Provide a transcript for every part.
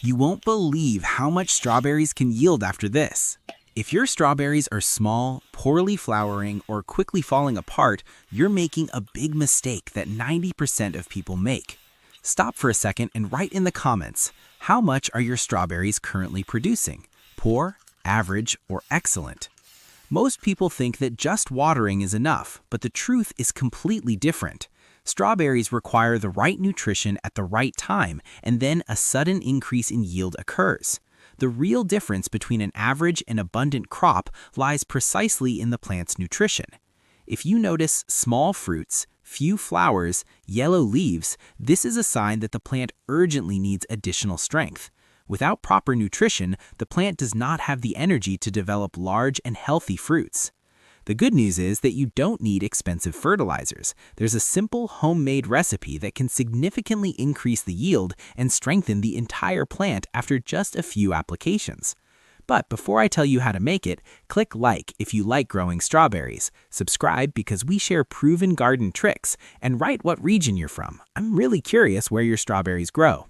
You won't believe how much strawberries can yield after this. If your strawberries are small, poorly flowering, or quickly falling apart, you're making a big mistake that 90% of people make. Stop for a second and write in the comments, how much are your strawberries currently producing? Poor, average, or excellent? Most people think that just watering is enough, but the truth is completely different. Strawberries require the right nutrition at the right time, and then a sudden increase in yield occurs. The real difference between an average and abundant crop lies precisely in the plant's nutrition. If you notice small fruits, few flowers, yellow leaves, this is a sign that the plant urgently needs additional strength. Without proper nutrition, the plant does not have the energy to develop large and healthy fruits. The good news is that you don't need expensive fertilizers. There's a simple homemade recipe that can significantly increase the yield and strengthen the entire plant after just a few applications. But before I tell you how to make it, click like if you like growing strawberries, subscribe because we share proven garden tricks, and write what region you're from. I'm really curious where your strawberries grow.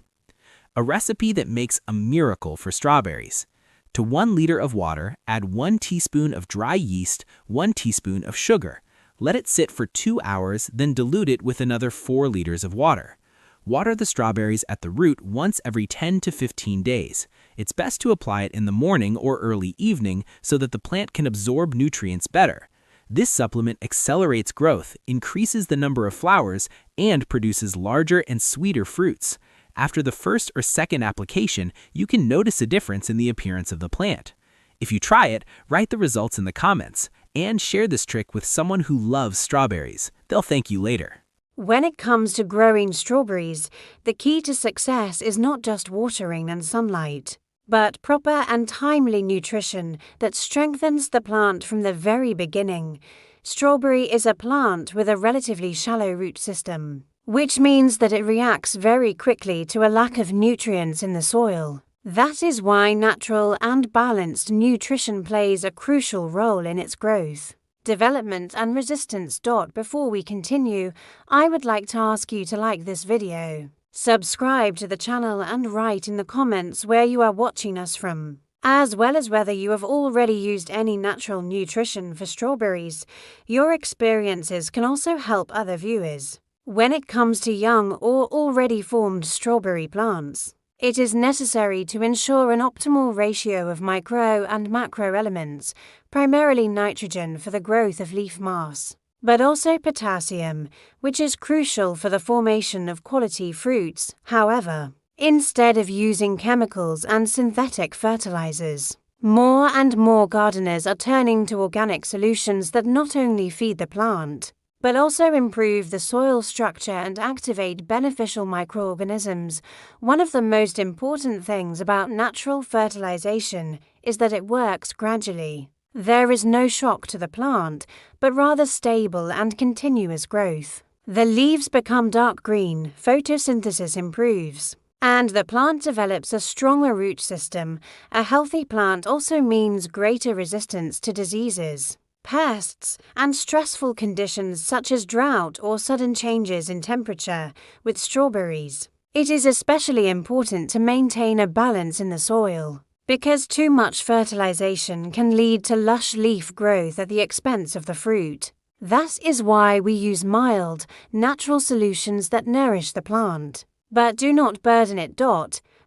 A recipe that makes a miracle for strawberries. To 1 liter of water, add 1 teaspoon of dry yeast, 1 teaspoon of sugar. Let it sit for 2 hours, then dilute it with another 4 liters of water. Water the strawberries at the root once every 10 to 15 days. It's best to apply it in the morning or early evening so that the plant can absorb nutrients better. This supplement accelerates growth, increases the number of flowers, and produces larger and sweeter fruits. After the first or second application, you can notice a difference in the appearance of the plant. If you try it, write the results in the comments, and share this trick with someone who loves strawberries. They'll thank you later. When it comes to growing strawberries, the key to success is not just watering and sunlight, but proper and timely nutrition that strengthens the plant from the very beginning. Strawberry is a plant with a relatively shallow root system, which means that it reacts very quickly to a lack of nutrients in the soil. That is why natural and balanced nutrition plays a crucial role in its growth, development and resistance. Before we continue, I would like to ask you to like this video, subscribe to the channel and write in the comments where you are watching us from, as well as whether you have already used any natural nutrition for strawberries. Your experiences can also help other viewers. When it comes to young or already formed strawberry plants, it is necessary to ensure an optimal ratio of micro and macro elements, primarily nitrogen for the growth of leaf mass, but also potassium, which is crucial for the formation of quality fruits. However, instead of using chemicals and synthetic fertilizers, more and more gardeners are turning to organic solutions that not only feed the plant, but also improve the soil structure and activate beneficial microorganisms. One of the most important things about natural fertilization is that it works gradually. There is no shock to the plant, but rather stable and continuous growth. The leaves become dark green, photosynthesis improves, and the plant develops a stronger root system. A healthy plant also means greater resistance to diseases, pests, and stressful conditions such as drought or sudden changes in temperature. With strawberries, it is especially important to maintain a balance in the soil, because too much fertilization can lead to lush leaf growth at the expense of the fruit. That is why we use mild, natural solutions that nourish the plant, but do not burden it.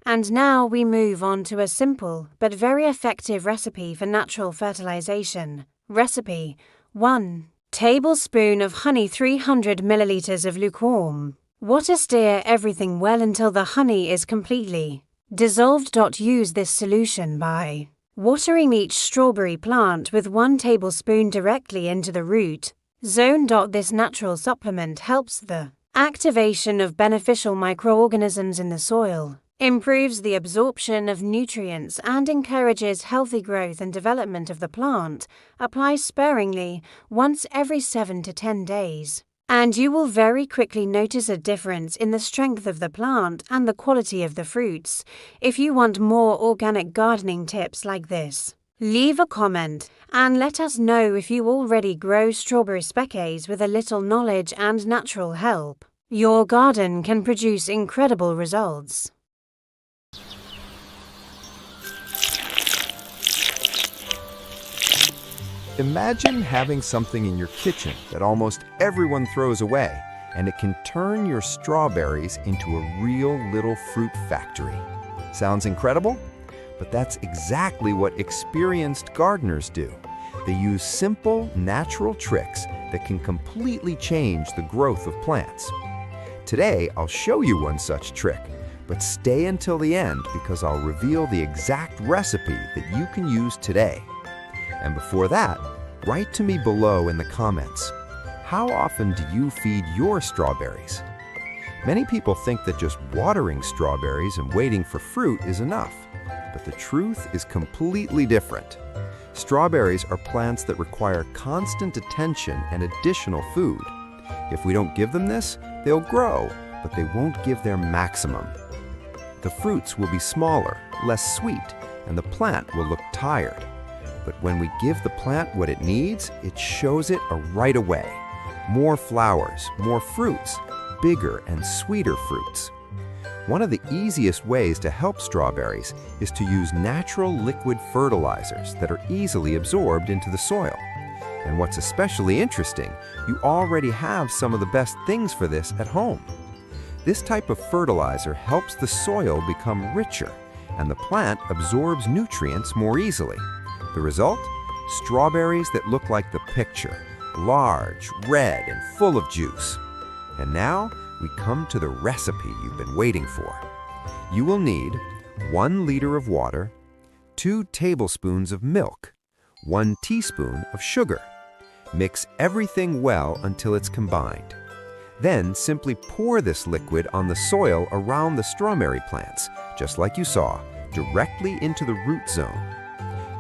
And now we move on to a simple but very effective recipe for natural fertilization. Recipe 1 tablespoon of honey, 300 milliliters of lukewarm water. Stir everything well until the honey is completely dissolved. Use this solution by watering each strawberry plant with 1 tablespoon directly into the root zone. This natural supplement helps the activation of beneficial microorganisms in the soil, improves the absorption of nutrients, and encourages healthy growth and development of the plant. Apply sparingly, once every 7 to 10 days, and you will very quickly notice a difference in the strength of the plant and the quality of the fruits. If you want more organic gardening tips like this, leave a comment and let us know if you already grow strawberry species. With a little knowledge and natural help, your garden can produce incredible results. Imagine having something in your kitchen that almost everyone throws away, and it can turn your strawberries into a real little fruit factory. Sounds incredible? But that's exactly what experienced gardeners do. They use simple, natural tricks that can completely change the growth of plants. Today, I'll show you one such trick, but stay until the end because I'll reveal the exact recipe that you can use today. And before that, write to me below in the comments. How often do you feed your strawberries? Many people think that just watering strawberries and waiting for fruit is enough, but the truth is completely different. Strawberries are plants that require constant attention and additional food. If we don't give them this, they'll grow, but they won't give their maximum. The fruits will be smaller, less sweet, and the plant will look tired. But when we give the plant what it needs, it shows it right away. More flowers, more fruits, bigger and sweeter fruits. One of the easiest ways to help strawberries is to use natural liquid fertilizers that are easily absorbed into the soil. And what's especially interesting, you already have some of the best things for this at home. This type of fertilizer helps the soil become richer, and the plant absorbs nutrients more easily. The result? Strawberries that look like the picture, large, red, and full of juice. And now, we come to the recipe you've been waiting for. You will need 1 liter of water, 2 tablespoons of milk, 1 teaspoon of sugar. Mix everything well until it's combined. Then simply pour this liquid on the soil around the strawberry plants, just like you saw, directly into the root zone.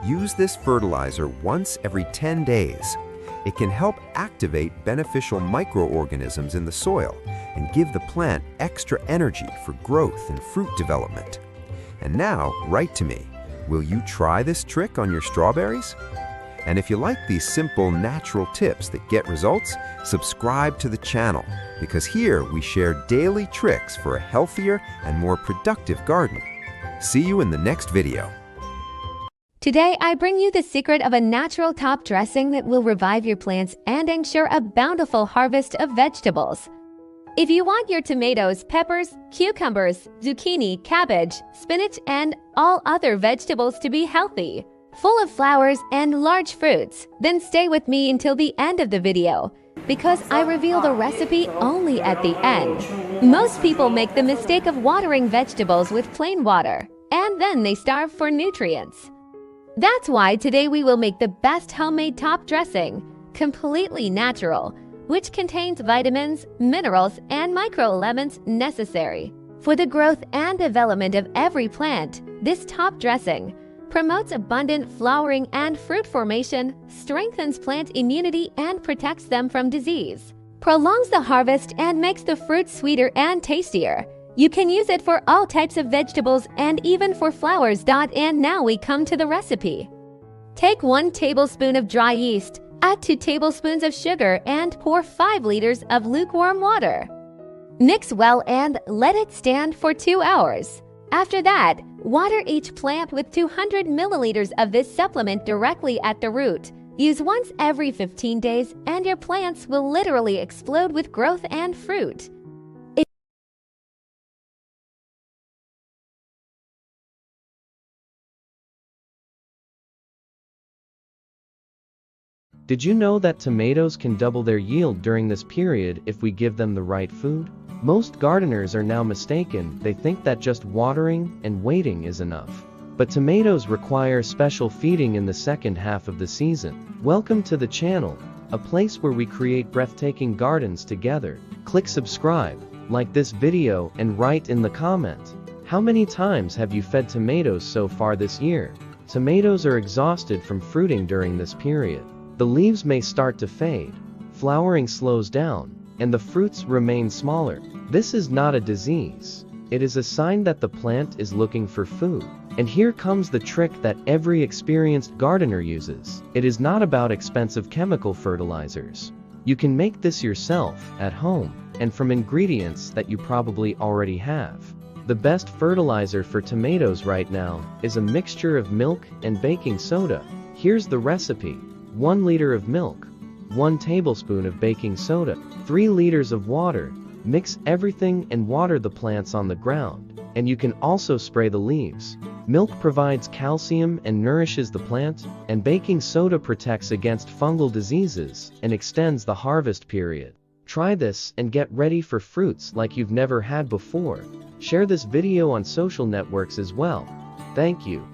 Use this fertilizer once every 10 days. It can help activate beneficial microorganisms in the soil and give the plant extra energy for growth and fruit development. And now, write to me. Will you try this trick on your strawberries? And if you like these simple, natural tips that get results, subscribe to the channel, because here we share daily tricks for a healthier and more productive garden. See you in the next video. Today, I bring you the secret of a natural top dressing that will revive your plants and ensure a bountiful harvest of vegetables. If you want your tomatoes, peppers, cucumbers, zucchini, cabbage, spinach, and all other vegetables to be healthy, full of flowers and large fruits, then stay with me until the end of the video, because I reveal the recipe only at the end. Most people make the mistake of watering vegetables with plain water, and then they starve for nutrients. That's why today we will make the best homemade top dressing, completely natural, which contains vitamins, minerals, and microelements necessary for the growth and development of every plant. This top dressing promotes abundant flowering and fruit formation, strengthens plant immunity, and protects them from disease, prolongs the harvest, and makes the fruit sweeter and tastier. You can use it for all types of vegetables and even for flowers. And now we come to the recipe. Take 1 tablespoon of dry yeast, add 2 tablespoons of sugar, and pour 5 liters of lukewarm water. Mix well and let it stand for 2 hours. After that, water each plant with 200 milliliters of this supplement directly at the root. Use once every 15 days and your plants will literally explode with growth and fruit. Did you know that tomatoes can double their yield during this period if we give them the right food? Most gardeners are now mistaken. They think that just watering and waiting is enough. But tomatoes require special feeding in the second half of the season. Welcome to the channel, a place where we create breathtaking gardens together. Click subscribe, like this video, and write in the comment. How many times have you fed tomatoes so far this year? Tomatoes are exhausted from fruiting during this period. The leaves may start to fade, flowering slows down, and the fruits remain smaller. This is not a disease. It is a sign that the plant is looking for food. And here comes the trick that every experienced gardener uses. It is not about expensive chemical fertilizers. You can make this yourself at home and from ingredients that you probably already have. The best fertilizer for tomatoes right now is a mixture of milk and baking soda. Here's the recipe. 1 liter of milk, 1 tablespoon of baking soda, 3 liters of water. Mix everything and water the plants on the ground, and you can also spray the leaves. Milk provides calcium and nourishes the plant, and baking soda protects against fungal diseases and extends the harvest period. Try this and get ready for fruits like you've never had before. Share this video on social networks as well. Thank you.